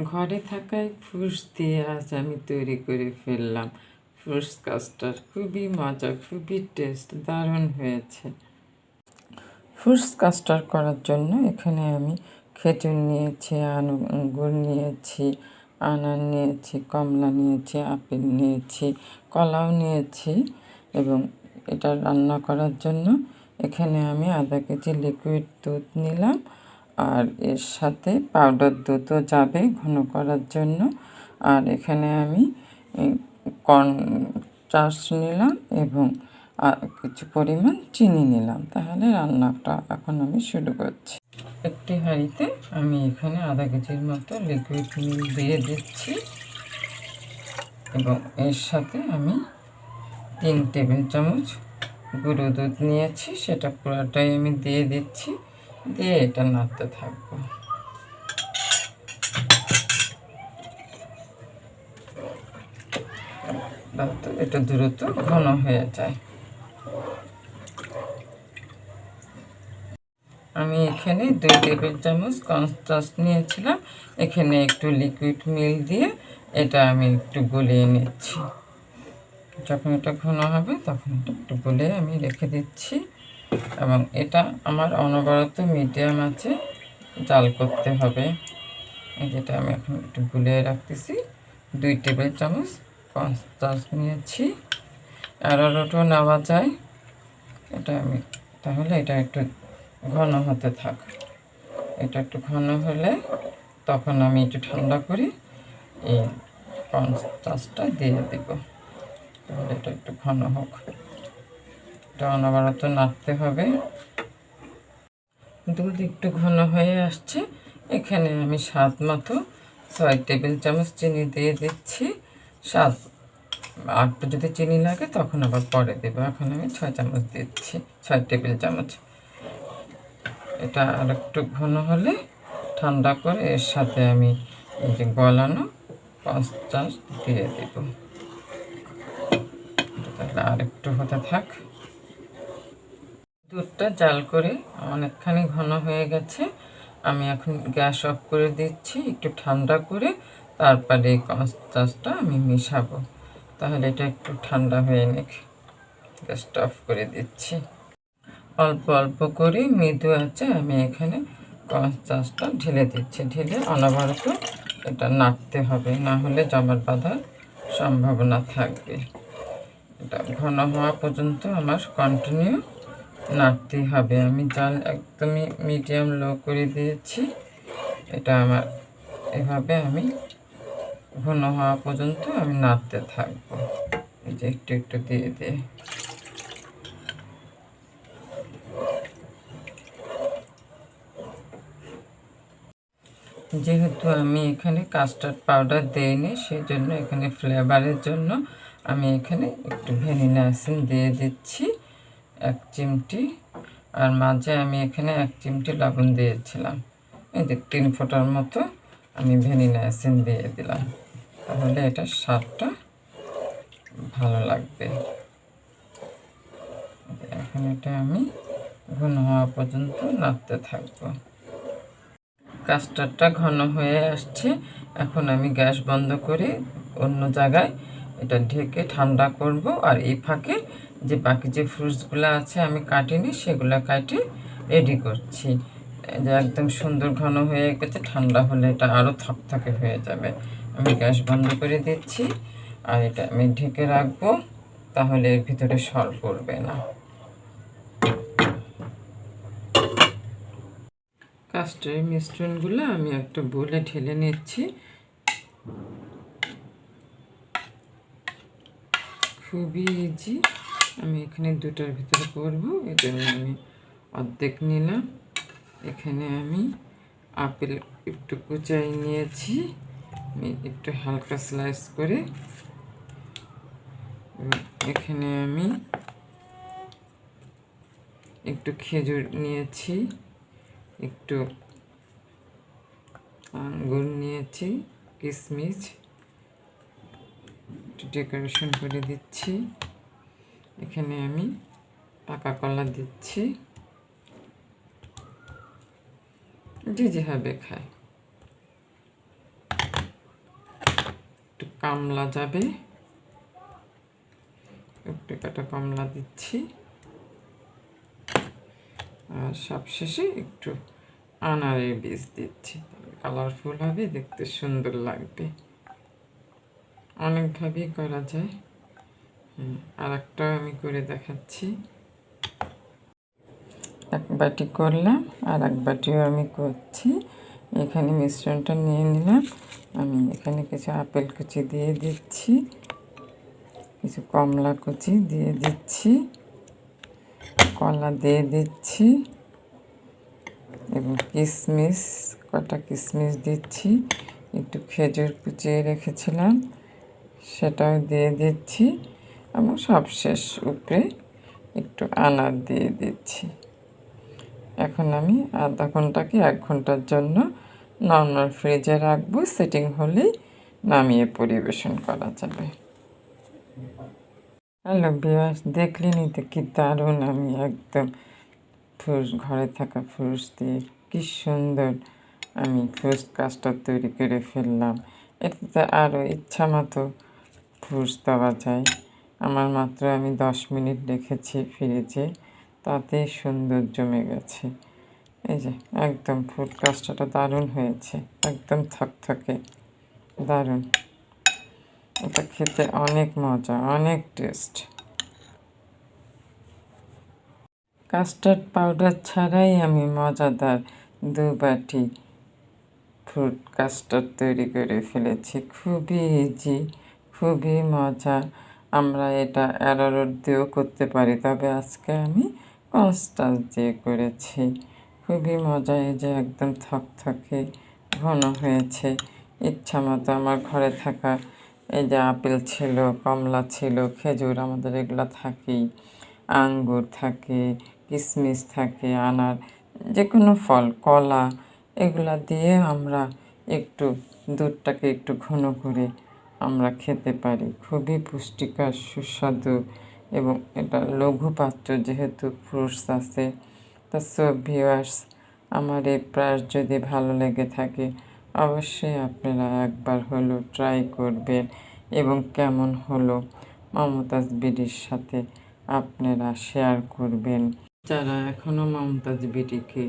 ঘরে থাকায় ফ্রুটস দিয়ে আজ আমি তৈরি করে ফেললাম ফ্রুটস কাস্টার্ড। খুবই মজা, খুবই টেস্ট, দারুণ হয়েছে। ফ্রুটস কাস্টার্ড করার জন্য এখানে আমি খেজুর নিয়েছি, আঙ্গুর নিয়েছি, আনার নিয়েছি, কমলা নিয়েছি, আপেল নিয়েছি, কলাও নিয়েছি। এবং এটা রান্না করার জন্য এখানে আমি আধা কেজি লিকুইড দুধ নিলাম, আর এর সাথে পাউডার দুধও যাবে ঘন করার জন্য। আর এখানে আমি কর্ন চাষ নিলাম এবং কিছু পরিমাণ চিনি নিলাম। তাহলে রান্নাটা এখন আমি শুরু করছি। একটি হাঁড়িতে আমি এখানে আধা কেজির মতো লিকুইড মিল্ক দিয়ে দিচ্ছি এবং এর সাথে আমি 3 টেবিল চামচ গুঁড়ো দুধ নিয়েছি, সেটা পুরোটাই আমি দিয়ে দিচ্ছি। দিয়ে এটা নাড়তে থাকবো। এটা দ্রুত ঘন হয়ে যায়। আমি এখানে 2 টেবিল চামচ কর্নস্টার্চ নিয়েছিলাম, এখানে একটু লিকুইড মিল্ক দিয়ে এটা আমি একটু গলিয়ে নিচ্ছি। যখন এটা ঘন হবে তখন এটা একটু গলিয়ে আমি রেখে দিচ্ছি এবং এটা আমার অনবরত মিডিয়াম আছে জাল করতে হবে। যেটা আমি এখন একটু গুলিয়ে রাখতেছি। 2 টেবিল চামচ কর্নস্টার্চ নিয়েছি, অ্যারারুটও নেওয়া যায়। এটা আমি তাহলে এটা একটু ঘন হতে থাক। এটা একটু ঘন হলে তখন আমি একটু ঠান্ডা করে এই কর্নস্টার্চটা দিয়ে দেব। তাহলে এটা একটু ঘন হোক, এটা অনবরত নাড়তে হবে। দুধ একটু ঘন হয়ে আসছে, এখানে আমি স্বাদ মতো 6 টেবিল চামচ চিনি দিয়ে দিচ্ছি। স্বাদ আর যদি চিনি লাগে তখন আবার পরে দেবো। এখন আমি 6 চামচ দিচ্ছি, 6 টেবিল চামচ। এটা আর একটু ঘন হলে ঠান্ডা করে এর সাথে আমি এই যে গলানো কর্নস্টার্চ দিয়ে দেব। তাহলে আর একটু হতে থাক। দুধটা জাল করে অনেকখানি ঘন হয়ে গেছে, আমি এখন গ্যাস অফ করে দিচ্ছি। একটু ঠান্ডা করে তারপরে এই কর্নস্টার্চটা আমি মিশাবো। তাহলে এটা একটু ঠান্ডা হয়ে নিক। গ্যাসটা অফ করে দিচ্ছি। অল্প অল্প করে মৃদু আছে আমি এখানে কর্নস্টার্চটা ঢেলে দিচ্ছি। ঢেলে অনবরত এটা নাড়তে হবে, না হলে জমাট বাঁধার সম্ভাবনা থাকবে। এটা ঘন হওয়া পর্যন্ত আমার কন্টিনিউ নাড়তেই হবে। আমি জাল একদমই মিডিয়াম লো করে দিয়েছি। এটা আমার এভাবে আমি ঘন হওয়া পর্যন্ত আমি নাড়তে থাকবো। এই যে একটু একটু দিয়ে দিয়ে যেহেতু আমি এখানে কাস্টার্ড পাউডার দিইনি, সেই জন্য এখানে ফ্লেভারের জন্য আমি এখানে একটু ভ্যানিলা এসেন্স দিয়ে দিচ্ছি 1 চিমটি। আর মাঝে আমি এখানে 1 চিমটি লবণ দিয়েছিলাম। এই যে 3 ফোঁটার মতো আমি ভ্যানিলা এসেন্স দিয়ে দিলাম। তাহলে এটা স্বাদটা ভালো লাগবে। এখন এটা আমি ঘন হওয়া পর্যন্ত নাড়তে থাকবো। কাস্টার্ডটা ঘন হয়ে আসছে, এখন আমি গ্যাস বন্ধ করে অন্য জায়গায় এটা ঢেকে ঠান্ডা করব। আর এই ফাঁকে যে বাকি যে ফ্রুটসগুলো আছে আমি কাটিনি, সেগুলো কাটি রেডি করছি। যে একদম সুন্দর ঘন হয়ে গেছে, ঠান্ডা হলে এটা আরও থকথকে হয়ে যাবে। আমি গ্যাস বন্ধ করে দিচ্ছি আর এটা আমি ঢেকে রাখবো, তাহলে এর ভিতরে সর পড়বে না। কাস্টার্ডের মিশ্রণগুলো আমি একটা বোলে ঢেলে নিচ্ছি। খুবই ইজি, আমি এখানে দুটার ভিতরে করব, এই জন্য আমি অর্ধেক নিলাম। এখানে আমি আপেল একটু কুচাই নিয়েছি, একটু হালকা স্লাইস করে। এখানে আমি একটু খেজুর নিয়েছি, একটু আঙ্গুর নিয়েছি, কিশমিশ একটু ডেকোরেশন করে দিচ্ছি। এখানে আমি পাকা কলা দিচ্ছি, যে যেভাবে খায়। একটু কমলা যাবে, একটু কাটা কমলা দিচ্ছি, আর সবশেষে একটু আনারের বীজ দিচ্ছি। কালারফুল হবে, দেখতে সুন্দর লাগবে। অনেকভাবেই করা যায়। আর একটা আমি করে দেখাচ্ছি। এক বাটি করলাম, আর এক বাটিও আমি করছি। এখানে মিশ্রণটা নিয়ে নিলাম। আমি এখানে কিছু আপেল কুচি দিয়ে দিচ্ছি, কিছু কমলা কুচি দিয়ে দিচ্ছি, কলা দিয়ে দিচ্ছি, এবং কিশমিশ, কটা কিশমিশ দিচ্ছি, একটু খেজুর কুচিয়ে রেখেছিলাম সেটাও দিয়ে দিচ্ছি, এবং সবশেষ উপরে একটু আনার দিয়ে দিচ্ছি। এখন আমি আধা ঘন্টা কি 1 ঘন্টার জন্য নর্মাল ফ্রিজে রাখবো। সেটিং হলেই নামিয়ে পরিবেশন করা যাবে। হ্যালো ভিউয়ার্স, দেখলেনই তো কি দারুণ আমি একদম ঘরে থাকা ফ্রুটস দিয়ে কি সুন্দর আমি ফ্রুটস কাস্টার্ড তৈরি করে ফেললাম। এটাতে আরও ইচ্ছা মতো ফ্রুটস দেওয়া যায়। আমার মাত্র আমি 10 মিনিট রেখেছি ফ্রিজে, তাতেই সুন্দর জমে গেছে। এই যে একদম ফ্রুট কাস্টার্ডটা দারুণ হয়েছে, একদম থকথকে দারুণ। এটা খেতে অনেক মজা, অনেক টেস্ট। কাস্টার্ড পাউডার ছাড়াই আমি মজাদার 2 বাটি ফ্রুট কাস্টার্ড তৈরি করে ফেলেছি। খুবই ইজি, খুবই মজা। আমরা এটা অ্যারারুট দিয়েও করতে পারি, তবে আজকে আমি কর্নস্টার্চ দিয়ে করেছি। খুবই মজা। এই যে একদম থকথকে ঘন হয়েছে। ইচ্ছা মতো আমার ঘরে থাকা এই যে আপেল ছিল, কমলা ছিল, খেজুর আমাদের এগুলো থাকেই, আঙ্গুর থাকে, কিশমিশ থাকে, আনার, যে কোনো ফল, কলা, এগুলা দিয়ে আমরা একটু দুধটাকে একটু ঘন করে আমরা খেতে পারি। খুবই পুষ্টিকর, সুস্বাদু, এবং এটা লঘু পাত্র যেহেতু ফ্রুটস আছে। তা সব ভিউয়ার্স, আমার এই প্রয়াস যদি ভালো লেগে থাকে অবশ্যই আপনারা একবার হলো ট্রাই করবেন, এবং কেমন হলো মমতাজ বিডির সাথে আপনারা শেয়ার করবেন। যারা এখনও মমতাজ বিডিকে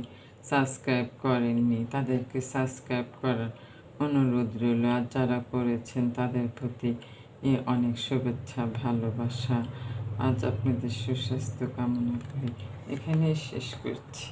সাবস্ক্রাইব করেননি তাদেরকে সাবস্ক্রাইব করার অনুরোধ রইল, আর যারা করেছেন তাদের প্রতি অনেক শুভেচ্ছা, ভালোবাসা। আজ আপনাদের সুস্বাস্থ্য কামনা করে এখানেই শেষ করছি।